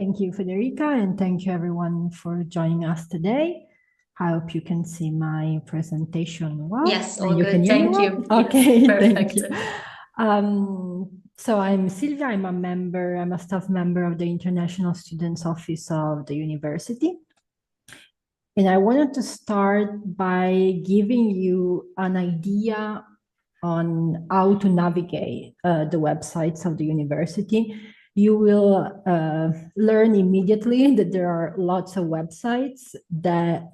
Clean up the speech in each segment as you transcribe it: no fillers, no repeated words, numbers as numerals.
Thank you, Federica, and thank you everyone for joining us today. I hope you can see my presentation well. Yes, all you good. Can hear Thank me you. well? Okay, Yes, thank perfect. you. So I'm Silvia, I'm a staff member of the International Students Office of the university. And I wanted to start by giving you an idea on how to navigate the websites of the university. You will learn immediately that there are lots of websites that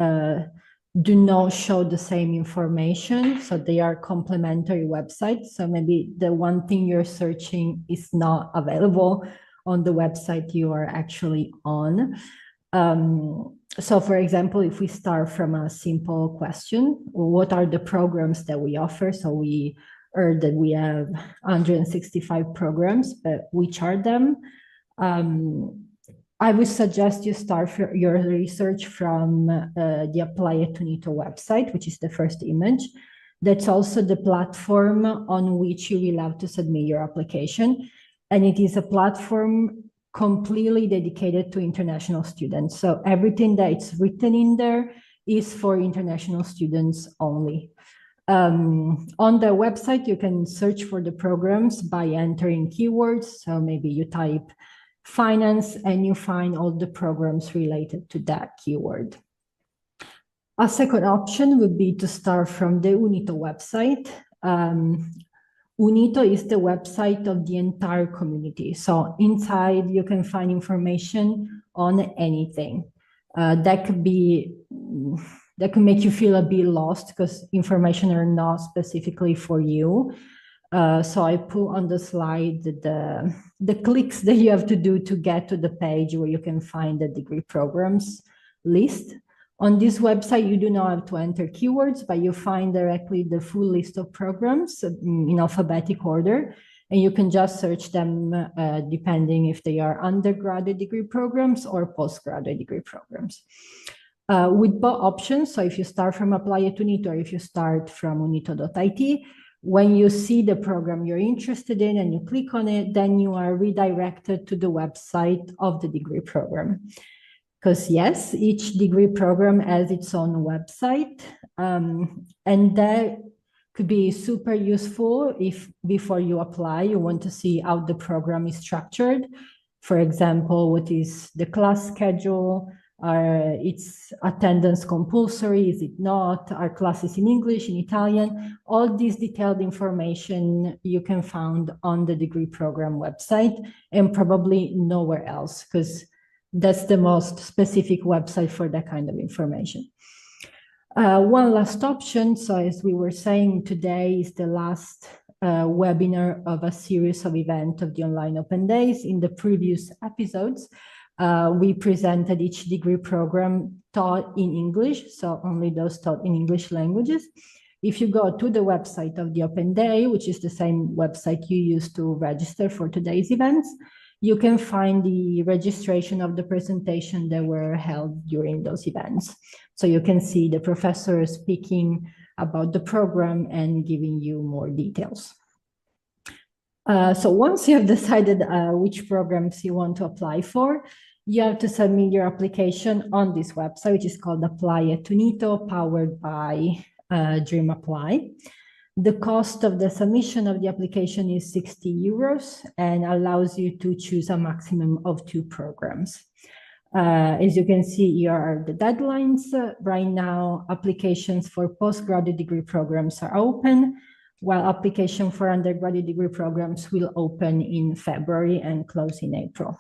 do not show the same information. So they are complementary websites. So maybe the one thing you're searching is not available on the website you are actually on. So for example, if we start from a simple question, what are the programs that we offer? So we heard that we have 165 programs, but which are them? I would suggest you start your research from the Apply at UniTo website, which is the first image. That's also the platform on which you will have to submit your application. And it is a platform completely dedicated to international students. So everything that's written in there is for international students only. On the website, you can search for the programs by entering keywords. So maybe you type finance and you find all the programs related to that keyword. A second option would be to start from the UniTo website. UniTo is the website of the entire community. So inside you can find information on anything. That could make you feel a bit lost because information are not specifically for you. So I put on the slide the clicks that you have to do to get to the page where you can find the degree programs list. On this website, you do not have to enter keywords, but you find directly the full list of programs in alphabetic order, and you can just search them depending if they are undergraduate degree programs or postgraduate degree programs. With both options, so if you start from Apply at UniTo or if you start from unito.it, when you see the program you're interested in and you click on it, then you are redirected to the website of the degree program. Because yes, each degree program has its own website, and that could be super useful if before you apply, you want to see how the program is structured. For example, what is the class schedule? Are its attendance compulsory? Is it not? Are classes in English, in Italian? All this detailed information you can find on the degree program website and probably nowhere else, because that's the most specific website for that kind of information. One last option, so as we were saying, today is the last webinar of a series of events of the Online Open Days. In the previous episodes, we presented each degree program taught in English, so only those taught in English languages. If you go to the website of the Open Day, which is the same website you used to register for today's events, you can find the registration of the presentation that were held during those events. So you can see the professor speaking about the program and giving you more details. So once you have decided which programs you want to apply for, you have to submit your application on this website, which is called Apply at UniTo, powered by Dream Apply. The cost of the submission of the application is 60 euros and allows you to choose a maximum of 2 programs. As you can see, here are the deadlines. Right now, applications for postgraduate degree programs are open, while application for undergraduate degree programs will open in February and close in April.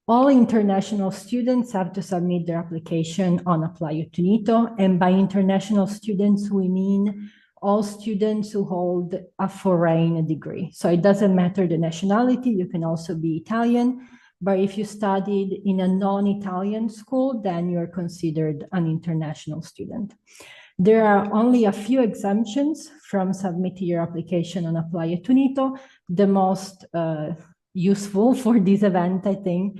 All international students have to submit their application on Apply at UniTo, and by international students, we mean all students who hold a foreign degree. So it doesn't matter the nationality, you can also be Italian, but if you studied in a non-Italian school, then you're considered an international student. There are only a few exemptions from submitting your application on Apply at UniTo. The most useful for this event, I think,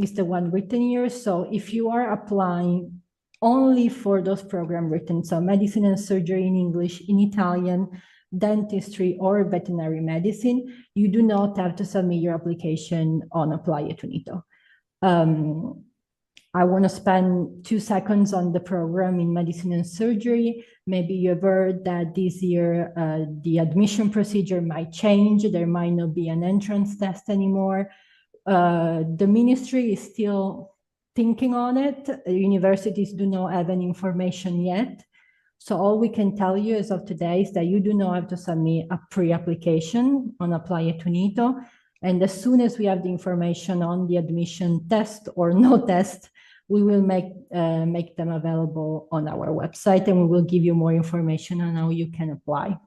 is the one written here. So if you are applying only for those programs written, so medicine and surgery in English, in Italian, dentistry, or veterinary medicine, you do not have to submit your application on Apply at UniTo. I want to spend 2 seconds on the program in medicine and surgery. Maybe you've heard that this year the admission procedure might change. There might not be an entrance test anymore. The ministry is still thinking on it. Universities do not have any information yet. So all we can tell you as of today is that you do not have to submit a pre-application on Apply at UniTo. And as soon as we have the information on the admission test or no test, we will make them available on our website, and we will give you more information on how you can apply.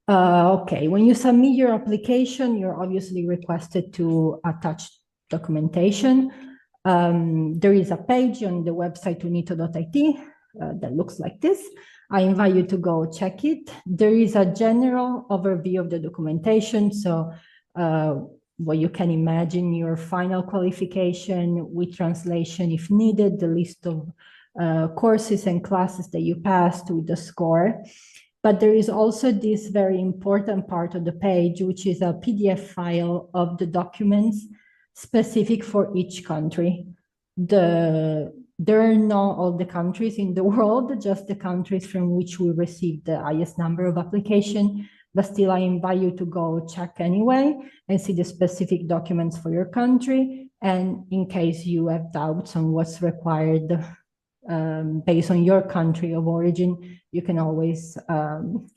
Okay, when you submit your application, you're obviously requested to attach documentation. There is a page on the website unito.it that looks like this. I invite you to go check it. There is a general overview of the documentation. So what you can imagine, your final qualification with translation if needed, the list of courses and classes that you passed with the score. But there is also this very important part of the page, which is a PDF file of the documents specific for each country. There are not all the countries in the world, just the countries from which we received the highest number of applications. But still, I invite you to go check anyway and see the specific documents for your country. And in case you have doubts on what's required based on your country of origin, you can always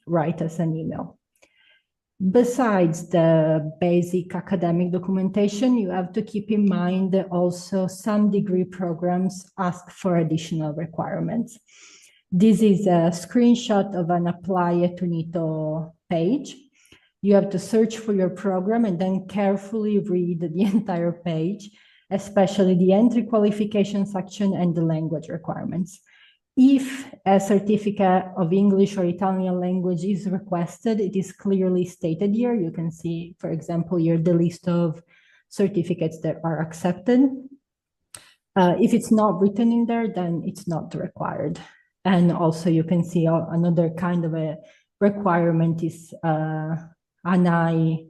write us an email. Besides the basic academic documentation, you have to keep in mind that also some degree programs ask for additional requirements. This is a screenshot of an Apply at UniTo page. You have to search for your program and then carefully read the entire page, especially the entry qualification section and the language requirements. If a certificate of English or Italian language is requested, it is clearly stated here. You can see, for example, here the list of certificates that are accepted. If it's not written in there, then it's not required. And also you can see another kind of a requirement is an high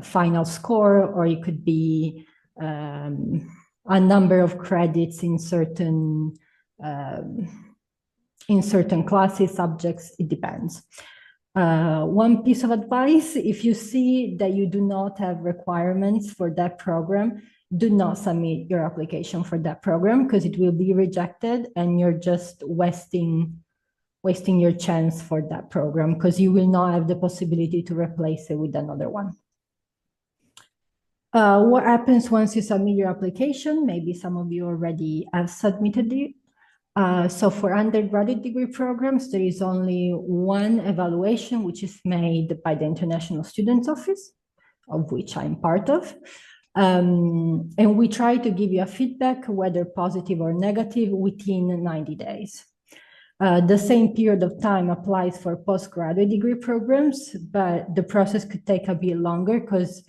final score, or it could be a number of credits in certain classes, subjects, it depends. One piece of advice, if you see that you do not have requirements for that program, do not submit your application for that program, because it will be rejected and you're just wasting your chance for that program, because you will not have the possibility to replace it with another one. What happens once you submit your application? Maybe some of you already have submitted it. So for undergraduate degree programs, there is only one evaluation, which is made by the International Students Office, of which I'm part of. And we try to give you a feedback, whether positive or negative, within 90 days. The same period of time applies for postgraduate degree programs, but the process could take a bit longer because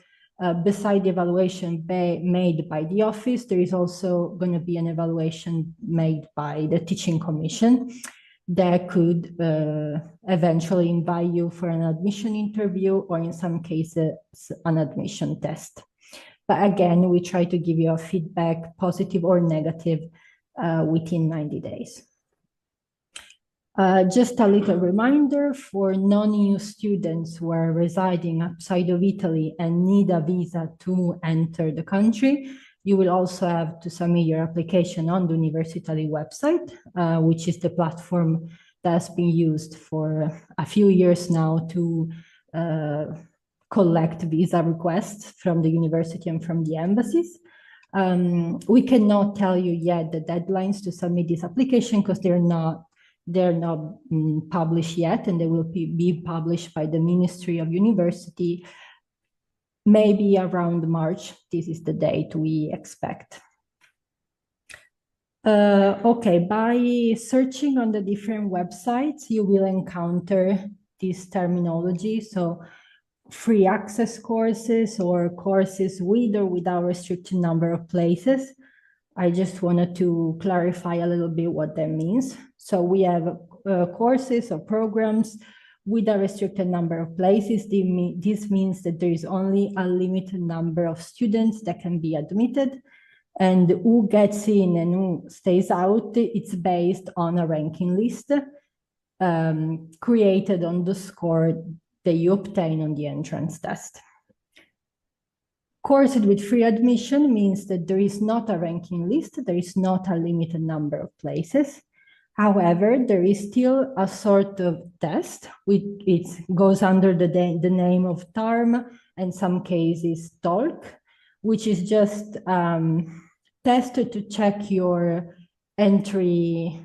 beside the evaluation made by the office, there is also going to be an evaluation made by the teaching commission that could eventually invite you for an admission interview, or in some cases, an admission test. But again, we try to give you a feedback, positive or negative, within 90 days. Just a little reminder for non-EU students who are residing outside of Italy and need a visa to enter the country, you will also have to submit your application on the University website, which is the platform that has been used for a few years now to collect visa requests from the university and from the embassies. We cannot tell you yet the deadlines to submit this application because they're not published yet, and they will be published by the Ministry of University maybe around March. This is the date we expect. Okay, by searching on the different websites, you will encounter this terminology. So free access courses or courses with or without restricted number of places. I just wanted to clarify a little bit what that means. So we have courses or programs with a restricted number of places. This means that there is only a limited number of students that can be admitted, and who gets in and who stays out, it's based on a ranking list created on the score that you obtain on the entrance test. Courses with free admission means that there is not a ranking list, there is not a limited number of places. However, there is still a sort of test, which it goes under the name of TARM, and some cases TOLC, which is just tested to check your entry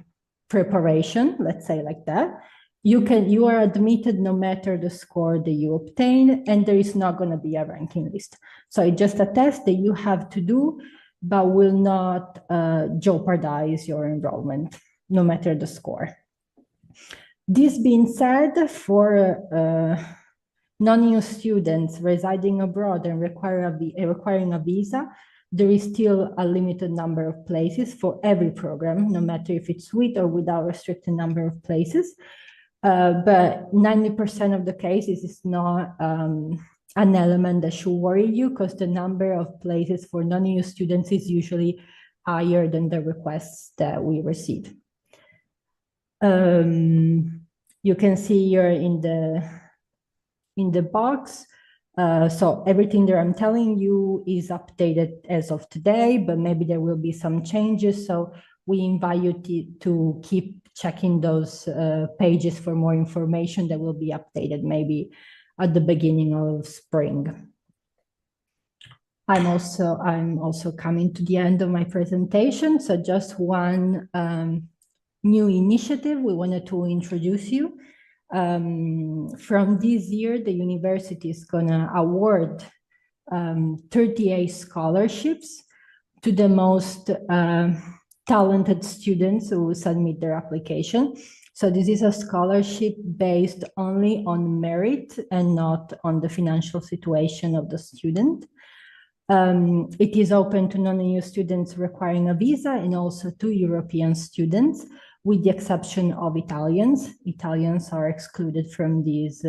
preparation, let's say like that. You are admitted no matter the score that you obtain, and there is not going to be a ranking list. So it's just a test that you have to do, but will not jeopardize your enrollment, no matter the score. This being said, for non-EU students residing abroad and requiring a visa, there is still a limited number of places for every program, no matter if it's with or without restricted number of places. But 90% of the cases is not an element that should worry you, because the number of places for non-EU students is usually higher than the requests that we receive. You can see here in the box. So everything that I'm telling you is updated as of today, but maybe there will be some changes. So we invite you to keep checking those pages for more information that will be updated maybe at the beginning of spring. I'm also coming to the end of my presentation. So just one new initiative we wanted to introduce you. From this year, the university is gonna award 38 scholarships to the most talented students who submit their application. So this is a scholarship based only on merit and not on the financial situation of the student. It is open to non-EU students requiring a visa and also to European students, with the exception of Italians. Italians are excluded from this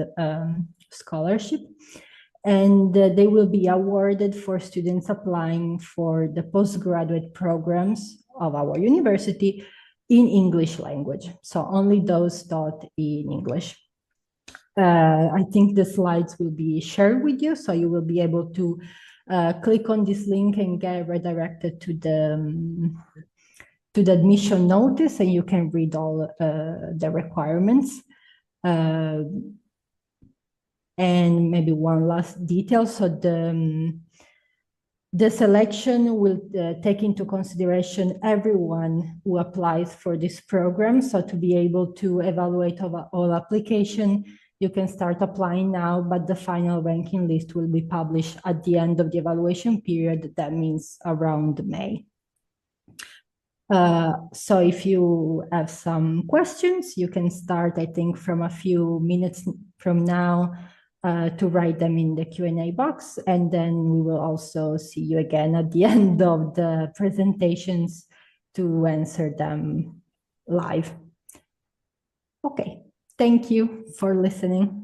scholarship. And they will be awarded for students applying for the postgraduate programs of our university in English language. So only those taught in English. I think the slides will be shared with you, so you will be able to click on this link and get redirected to the admission notice, and you can read all the requirements. And maybe one last detail. So the selection will take into consideration everyone who applies for this program. So to be able to evaluate all application, you can start applying now, but the final ranking list will be published at the end of the evaluation period. That means around May. So if you have some questions, you can start, I think, from a few minutes from now to write them in the Q&A box. And then we will also see you again at the end of the presentations to answer them live. Okay, thank you for listening.